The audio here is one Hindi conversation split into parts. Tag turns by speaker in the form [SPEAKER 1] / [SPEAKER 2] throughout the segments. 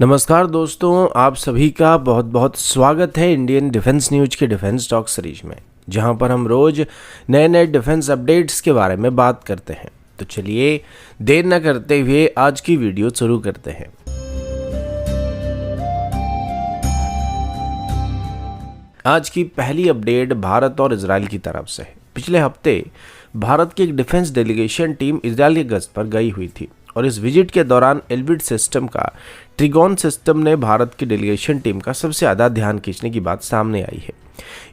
[SPEAKER 1] नमस्कार दोस्तों, आप सभी का बहुत बहुत स्वागत है इंडियन डिफेंस न्यूज के डिफेंस टॉक सीरीज में, जहां पर हम रोज नए नए डिफेंस अपडेट्स के बारे में बात करते हैं। तो चलिए देर न करते हुए आज की वीडियो शुरू करते हैं। आज की पहली अपडेट भारत और इजराइल की तरफ से है। पिछले हफ्ते भारत की एक डिफेंस डेलीगेशन टीम इजराइल की गश्त पर गई हुई थी और इस विजिट के दौरान एल्बिट सिस्टम का ट्रिगॉन सिस्टम ने भारत की डेलीगेशन टीम का सबसे ज़्यादा ध्यान खींचने की बात सामने आई है।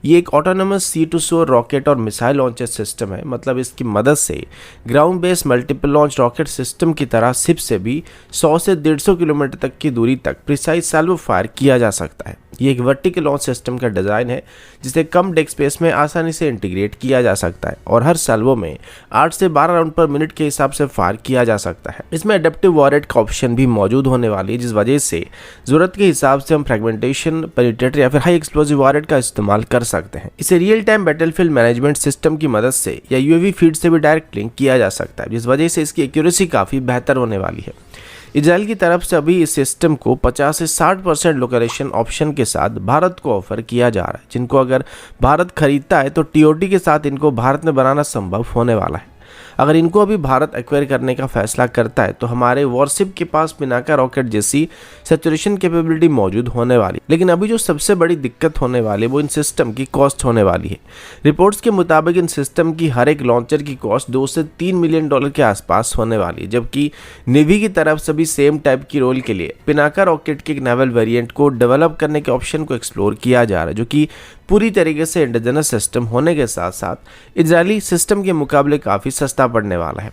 [SPEAKER 1] ये एक ऑटोनोमस सी टू शोर रॉकेट और मिसाइल लॉन्चर सिस्टम है। मतलब इसकी मदद से ground based multiple launch rocket system की तरह शिप से भी 100 से 150 किलोमीटर तक की दूरी तक प्रिसाइज सैल्वो फायर किया जा सकता है। ये एक वर्टिकल लॉन्च सिस्टम का डिज़ाइन है जिसे कम डेक स्पेस में आसानी से इंटीग्रेट किया जा सकता है और हर सैल्वो में 8 से 12 राउंड पर मिनट के हिसाब से फायर किया जा सकता है। इसमें एडेप्टिव वॉरेट का ऑप्शन भी मौजूद होने वाली है, जिस वजह से जरूरत के हिसाब से हम फ्रेगमेंटेशन, पेनिट्रेटर या फिर हाई एक्सप्लोसिव वॉरेट का इस्तेमाल कर सकते हैं। इसे real time battlefield management system की मदद से या यूएवी फीड से भी डायरेक्ट लिंक किया जा सकता है, जिस वजह से इसकी एक्यूरेसी काफ़ी बेहतर होने वाली है। इजराइल की तरफ से अभी इस सिस्टम को 50 से 60% लोकेशन ऑप्शन के साथ भारत को ऑफर किया जा रहा है, जिनको अगर भारत खरीदता है तो टीओटी के साथ इनको भारत में बनाना संभव होने वाला है। अगर इनको अभी भारत एक्वायर करने का फैसला करता है तो हमारे वॉरशिप के पास पिनाका रॉकेट जैसी सैचुरेशन कैपेबिलिटी मौजूद होने वाली। लेकिन अभी जो सबसे बड़ी दिक्कत होने वाली है वो इन सिस्टम की कॉस्ट होने वाली है। रिपोर्ट्स के मुताबिक इन सिस्टम की हर एक लॉन्चर की कॉस्ट $2 से $3 मिलियन के आसपास होने वाली है, जबकि नेवी की तरफ से भी सेम टाइप की रोल के लिए पिनाका रॉकेट के एक नेवल वेरिएंट को डेवलप करने के ऑप्शन को एक्सप्लोर किया जा रहा है, जो कि पूरी तरीके से इंडिजिनस सिस्टम होने के साथ साथ इजरायली सिस्टम के मुकाबले काफ़ी सस्ता पड़ने वाला है।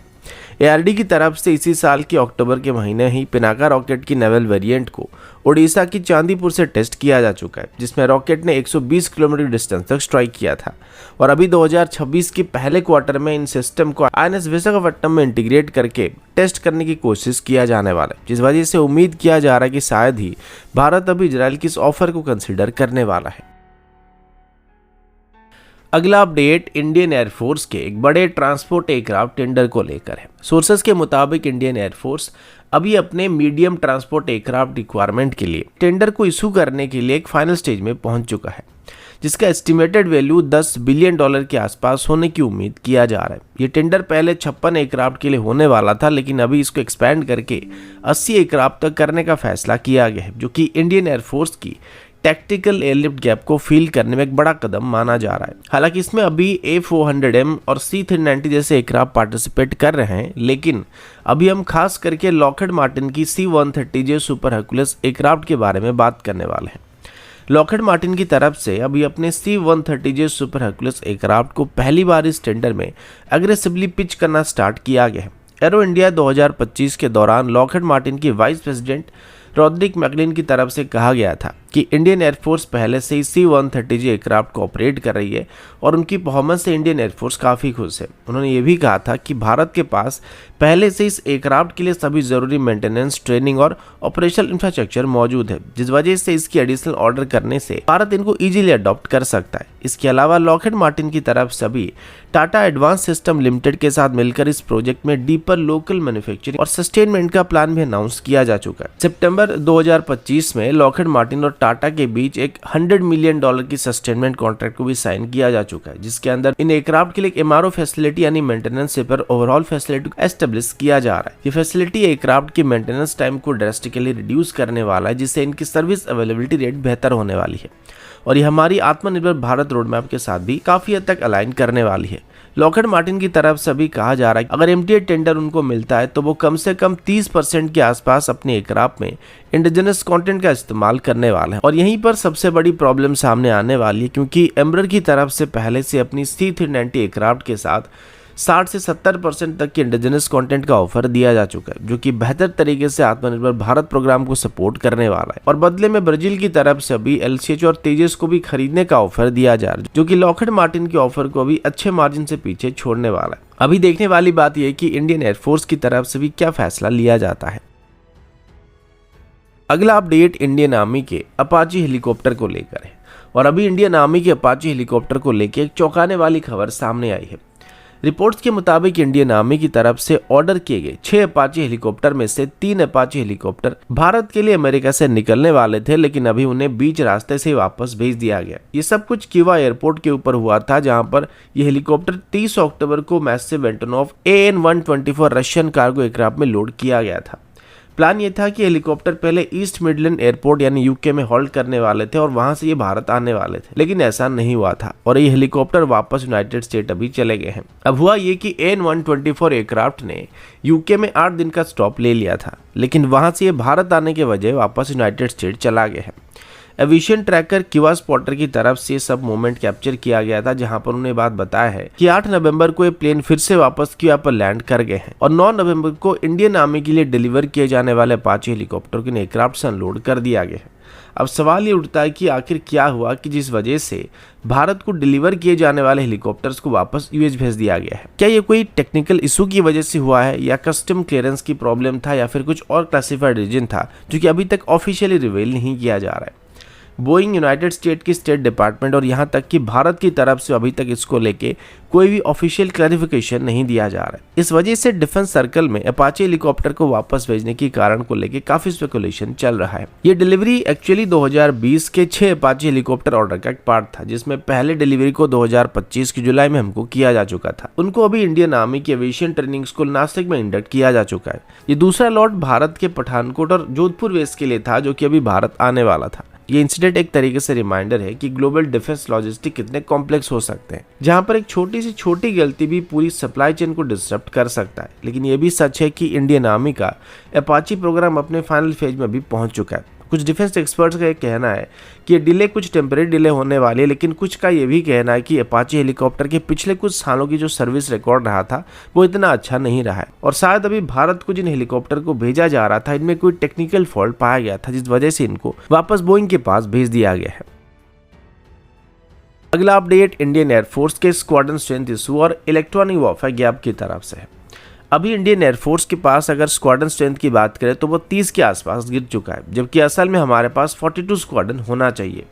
[SPEAKER 1] एआरडी की तरफ से इसी साल के अक्टूबर के महीने ही पिनाका रॉकेट की नेवल वेरिएंट को ओडिशा की चांदीपुर से टेस्ट किया जा चुका है, जिसमें रॉकेट ने 120 किलोमीटर डिस्टेंस तक स्ट्राइक किया था और अभी 2026 के पहले क्वार्टर में इन सिस्टम को आईएनएस विशाखापट्टनम में इंटीग्रेट करके टेस्ट करने की कोशिश किया जाने वाला है, जिस वजह से उम्मीद किया जा रहा है कि शायद ही भारत अभी इजराइल की इस ऑफर को कंसिडर करने वाला है। अगला अपडेट इंडियन एयरफोर्स के एक बड़े ट्रांसपोर्ट एयरक्राफ्ट टेंडर को लेकर है। सोर्सेस के मुताबिक इंडियन एयरफोर्स अभी अपने मीडियम ट्रांसपोर्ट एयरक्राफ्ट रिक्वायरमेंट के लिए टेंडर को इशू करने के लिए एक फाइनल स्टेज में पहुंच चुका है, जिसका एस्टिमेटेड वैल्यू $10 बिलियन के आसपास होने की उम्मीद किया जा रहा है। ये टेंडर पहले 56 एयरक्राफ्ट के लिए होने वाला था, लेकिन अभी इसको एक्सपैंड करके 80 एयरक्राफ्ट तक करने का फैसला किया गया है, जो कि इंडियन एयरफोर्स की टैक्टिकल एयरलिफ्ट गैप को फील करने में एक बड़ा कदम माना जा रहा है। हालांकि इसमें अभी A400M और C390 जैसे एयरक्राफ्ट पार्टिसिपेट कर रहे हैं, लेकिन अभी हम खास करके लॉकहीड मार्टिन की C130J सुपर हर्कुलस एयरक्राफ्ट के बारे में बात करने वाले हैं। लॉकहीड मार्टिन की तरफ से अभी अपने C130J सुपर हर्कुलस एयरक्राफ्ट को पहली बार इस टेंडर में एग्रेसिवली पिच करना स्टार्ट किया गया है। एरो इंडिया 2025 के दौरान लॉकहीड मार्टिन की वाइस प्रेसिडेंट रॉड्रिक मैकलिन की तरफ से कहा गया था कि इंडियन एयरफोर्स पहले से ही C130J एयरक्राफ्ट को ऑपरेट कर रही है और उनकी परफॉर्मेंस से इंडियन एयरफोर्स काफ़ी खुश है। उन्होंने ये भी कहा था कि भारत के पास पहले से इस एयरक्राफ्ट के लिए सभी ज़रूरी मेंटेनेंस, ट्रेनिंग और ऑपरेशनल इंफ्रास्ट्रक्चर मौजूद है, जिस वजह से इसकी एडिशनल ऑर्डर करने से भारत इनको ईजिली अडॉप्ट कर सकता है। इसके अलावा लॉकहीड मार्टिन की तरफ से अभी टाटा एडवांस सिस्टम लिमिटेड के साथ मिलकर इस प्रोजेक्ट में डीपर लोकल मैन्युफैक्चरिंग और सस्टेनमेंट का प्लान भी अनाउंस किया जा चुका है। सितंबर 2025 में लॉकहीड मार्टिन और टाटा के बीच एक $100 मिलियन की सस्टेनमेंट कॉन्ट्रैक्ट को भी साइन किया जा चुका है, जिसके अंदर इन एयरक्राफ्ट के लिए एक एमआरओ फैसिलिटी यानी मेंटेनेंस पर ओवरऑल फैसिलिटी को एस्टेब्लिश किया जा रहा है। ये फैसिलिटी एयरक्राफ्ट की मेंटेनेंस टाइम को ड्रास्टिकली रिड्यूस करने वाला है, जिससे इनकी सर्विस अवेलेबिलिटी रेट बेहतर होने वाली है और ये हमारी आत्मनिर्भर भारत रोड मैप के साथ भी काफी हद तक अलाइन करने वाली है। लॉकहीड मार्टिन की तरफ से भी कहा जा रहा है कि अगर एमटीए टेंडर उनको मिलता है तो वो कम से कम 30% के आसपास अपने एयरक्राफ्ट में इंडिजिनस कंटेंट का इस्तेमाल करने वाला है और यहीं पर सबसे बड़ी प्रॉब्लम सामने आने वाली है, क्योंकि एम्ब्रर की तरफ से पहले से अपनी C390 एयरक्राफ्ट के साथ 60 से 70% तक के इंडिजिनस कंटेंट का ऑफर दिया जा चुका है, जो कि बेहतर तरीके से आत्मनिर्भर भारत प्रोग्राम को सपोर्ट करने वाला है। और बदले में ब्राजील की तरफ से अभी LCH और तेजस को भी खरीदने का ऑफर दिया जा रहा है, जो कि लॉकहीड मार्टिन के ऑफर को भी अच्छे मार्जिन से पीछे छोड़ने वाला है। अभी देखने वाली बात यह है कि इंडियन एयरफोर्स की तरफ से भी क्या फैसला लिया जाता है। अगला अपडेट इंडियन आर्मी के अपाची हेलीकॉप्टर को लेकर है और अभी इंडियन आर्मी के अपाची हेलीकॉप्टर को लेकर एक चौंकाने वाली खबर सामने आई है। रिपोर्ट्स के मुताबिक इंडियन आर्मी की तरफ से ऑर्डर किए गए 6 अपाचे हेलीकॉप्टर में से 3 अपाचे हेलीकॉप्टर भारत के लिए अमेरिका से निकलने वाले थे, लेकिन अभी उन्हें बीच रास्ते से वापस भेज दिया गया। ये सब कुछ किवा एयरपोर्ट के ऊपर हुआ था, जहां पर ये हेलीकॉप्टर 30 अक्टूबर को massive Antonov AN-124 Russian cargo aircraft में लोड किया गया था। प्लान ये था कि हेलीकॉप्टर पहले ईस्ट मिडलैंड एयरपोर्ट यानी यूके में हॉल्ट करने वाले थे और वहां से ये भारत आने वाले थे, लेकिन ऐसा नहीं हुआ था और ये हेलीकॉप्टर वापस यूनाइटेड स्टेट अभी चले गए हैं। अब हुआ ये कि AN-124 एयरक्राफ्ट ने यूके में 8 दिन का स्टॉप ले लिया था, लेकिन वहां से ये भारत आने के वजह वापस यूनाइटेड स्टेट चला गया है। एविएशन ट्रैकर किवा स्पॉटर की तरफ से सब मोमेंट कैप्चर किया गया था, जहां पर उन्हें बात बताया है कि 8 नवंबर को ये प्लेन फिर से वापस किवा पर लैंड कर गए हैं और 9 नवंबर को इंडियन आर्मी के लिए डिलीवर किए जाने वाले अपाचे हेलीकॉप्टर को एयरक्राफ्ट से अनलोड कर दिया गया है। अब सवाल ये उठता है कि आखिर क्या हुआ कि जिस वजह से भारत को डिलीवर किए जाने वाले हेलीकॉप्टर्स को वापस यूएस भेज दिया गया है। क्या ये कोई टेक्निकल इशू की वजह से हुआ है या कस्टम क्लियरेंस की प्रॉब्लम था या फिर कुछ और क्लासिफाइड रीजन था जो कि अभी तक ऑफिशियली रिवील नहीं किया जा रहा है। बोइंग, यूनाइटेड स्टेट की स्टेट डिपार्टमेंट और यहाँ तक कि भारत की तरफ से अभी तक इसको लेके कोई भी ऑफिशियल क्लैरिफिकेशन नहीं दिया जा रहा है। इस वजह से डिफेंस सर्कल में अपाचे हेलीकॉप्टर को वापस भेजने के कारण को लेके काफी स्पेकुलेशन चल रहा है। ये डिलीवरी एक्चुअली 2020 के 6 अपाचे हेलीकॉप्टर ऑर्डर का एक पार्ट था, जिसमें पहले डिलीवरी को 2025 की जुलाई में हमको किया जा चुका था। उनको अभी इंडियन आर्मी की एविएशन ट्रेनिंग स्कूल नासिक में इंडक्ट किया जा चुका है। ये दूसरा लॉट भारत के पठानकोट और जोधपुर बेस के लिए था, जो कि अभी भारत आने वाला था। ये इंसिडेंट एक तरीके से रिमाइंडर है कि ग्लोबल डिफेंस लॉजिस्टिक कितने कॉम्प्लेक्स हो सकते हैं, जहां पर एक छोटी सी छोटी गलती भी पूरी सप्लाई चेन को डिसरप्ट कर सकता है। लेकिन ये भी सच है कि इंडियन आर्मी का अपाची प्रोग्राम अपने फाइनल फेज में भी पहुंच चुका है। कुछ डिफेंस एक्सपर्ट्स का ये कहना है कि ये डिले कुछ टेम्परेरी डिले होने वाली है, लेकिन कुछ का ये भी कहना है कि अपाचे हेलीकॉप्टर के पिछले कुछ सालों की जो सर्विस रिकॉर्ड रहा था वो इतना अच्छा नहीं रहा है और शायद अभी भारत को जिन हेलीकॉप्टर को भेजा जा रहा था इनमें कोई टेक्निकल फॉल्ट पाया गया था, जिस वजह से इनको वापस बोइंग के पास भेज दिया गया है। अगला अपडेट इंडियन एयरफोर्स के स्क्वाड्रन स्ट्रेंथ इशू और इलेक्ट्रॉनिक वॉरफेयर गैप की तरफ से है। अभी इंडियन एयरफोर्स के पास अगर स्क्वाड्रन स्ट्रेंथ की बात करें तो वो 30 के आसपास गिर चुका है, जबकि असल में हमारे पास 42 स्क्वाड्रन होना चाहिए।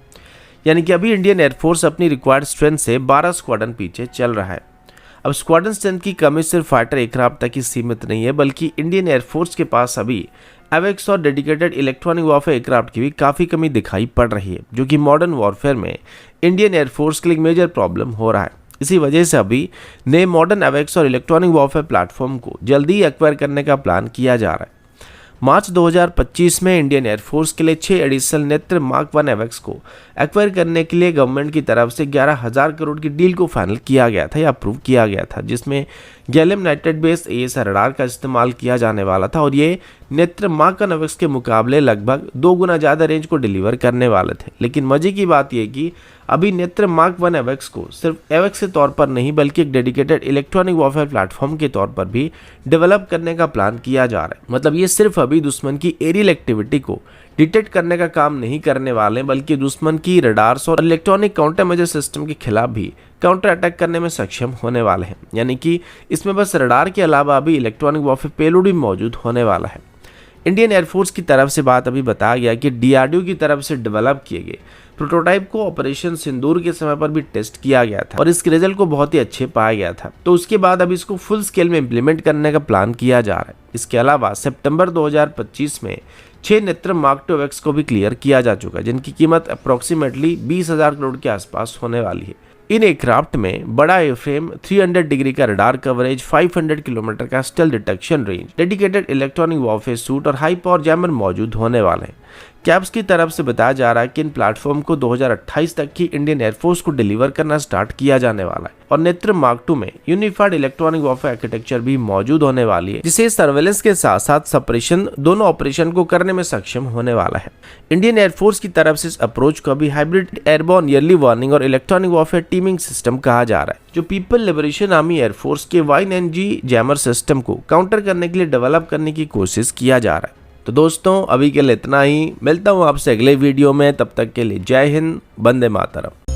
[SPEAKER 1] यानी कि अभी इंडियन एयरफोर्स अपनी रिक्वायर्ड स्ट्रेंथ से 12 स्क्वाड्रन पीछे चल रहा है। अब स्क्वाड्रन स्ट्रेंथ की कमी सिर्फ फाइटर एयरक्राफ्ट तक ही सीमित नहीं है, बल्कि इंडियन एयरफोर्स के पास अभी एवेक्स और डेडिकेटेड इलेक्ट्रॉनिक वॉरफेयर एयरक्राफ्ट की भी काफ़ी कमी दिखाई पड़ रही है, जो कि मॉडर्न वॉरफेयर में इंडियन एयरफोर्स के लिए मेजर प्रॉब्लम हो रहा है। इसी वजह से अभी नए मॉडर्न एवेक्स और इलेक्ट्रॉनिक वॉरफेयर प्लेटफॉर्म को जल्दी ही एक्वायर करने का प्लान किया जा रहा है। मार्च 2025 में इंडियन एयरफोर्स के लिए 6 एडिशनल नेत्र मार्क 1 एवेक्स को एक्वायर करने के लिए गवर्नमेंट की तरफ से 11,000 करोड़ की डील को फाइनल किया गया था या अप्रूव किया गया था, जिसमें gallium nitrate based AESA radar का इस्तेमाल किया जाने वाला था और ये नेत्र मार्क 1 एवेक्स के मुकाबले लगभग 2 गुना ज़्यादा रेंज को डिलीवर करने वाले थे। लेकिन मजे की बात यह कि अभी नेत्र मार्क 1 एवेक्स को सिर्फ एवेक्स के तौर पर नहीं बल्कि एक डेडिकेटेड इलेक्ट्रॉनिक वॉरफेयर प्लेटफॉर्म के तौर पर भी डेवलप करने का प्लान किया जा रहा है। मतलब ये सिर्फ अभी दुश्मन की एरियल एक्टिविटी को डिटेक्ट करने का काम नहीं करने वाले, बल्कि दुश्मन की रडार्स और इलेक्ट्रॉनिक काउंटर मेजर सिस्टम के खिलाफ भी काउंटर अटैक करने में सक्षम होने वाले हैं। यानी कि इसमें बस रडार के अलावा अभी इलेक्ट्रॉनिक वॉरफेयर पेलोड भी मौजूद होने वाला है। इंडियन एयरफोर्स की तरफ से बात अभी बताया गया कि DRDO की तरफ से डेवलप किए गए प्रोटोटाइप को ऑपरेशन सिंदूर के समय पर भी टेस्ट किया गया था और इसके रिजल्ट को बहुत ही अच्छे पाया गया था। तो उसके बाद अभी इसको फुल स्केल में इम्प्लीमेंट करने का प्लान किया जा रहा है। इसके अलावा सितंबर 2025 में 6 नेत्र मार्क 2 एवेक्स को भी क्लियर किया जा चुका है, जिनकी कीमत अप्रोक्सीमेटली 20,000 करोड़ के आसपास होने वाली है। इन एयरक्राफ्ट में बड़ा एयरफ्रेम, 300 डिग्री का रडार कवरेज, 500 किलोमीटर का stealth detection range, dedicated electronic warfare suite और हाई पावर जैमर मौजूद होने वाले हैं। कैब्स की तरफ से बताया जा रहा है कि इन प्लेटफॉर्म को 2028 तक की इंडियन एयरफोर्स को डिलीवर करना स्टार्ट किया जाने वाला है और नेत्र मार्क 2 में यूनिफाइड इलेक्ट्रॉनिक वॉरफेयर आर्किटेक्चर भी मौजूद होने वाली है, जिसे सर्वेलेंस के साथ साथ सप्रेशन दोनों ऑपरेशन को करने में सक्षम होने वाला है। इंडियन एयरफोर्स की तरफ से इस अप्रोच को भी हाइब्रिड एयरबॉर्न ईयरली वार्निंग और इलेक्ट्रॉनिक वॉरफेयर टीमिंग सिस्टम कहा जा रहा है, जो पीपल लिबरेशन आर्मी एयरफोर्स के 9G जैमर सिस्टम को काउंटर करने के लिए डेवलप करने की कोशिश किया जा रहा है। तो दोस्तों अभी के लिए इतना ही, मिलता हूँ आपसे अगले वीडियो में, तब तक के लिए जय हिंद, वंदे मातरम।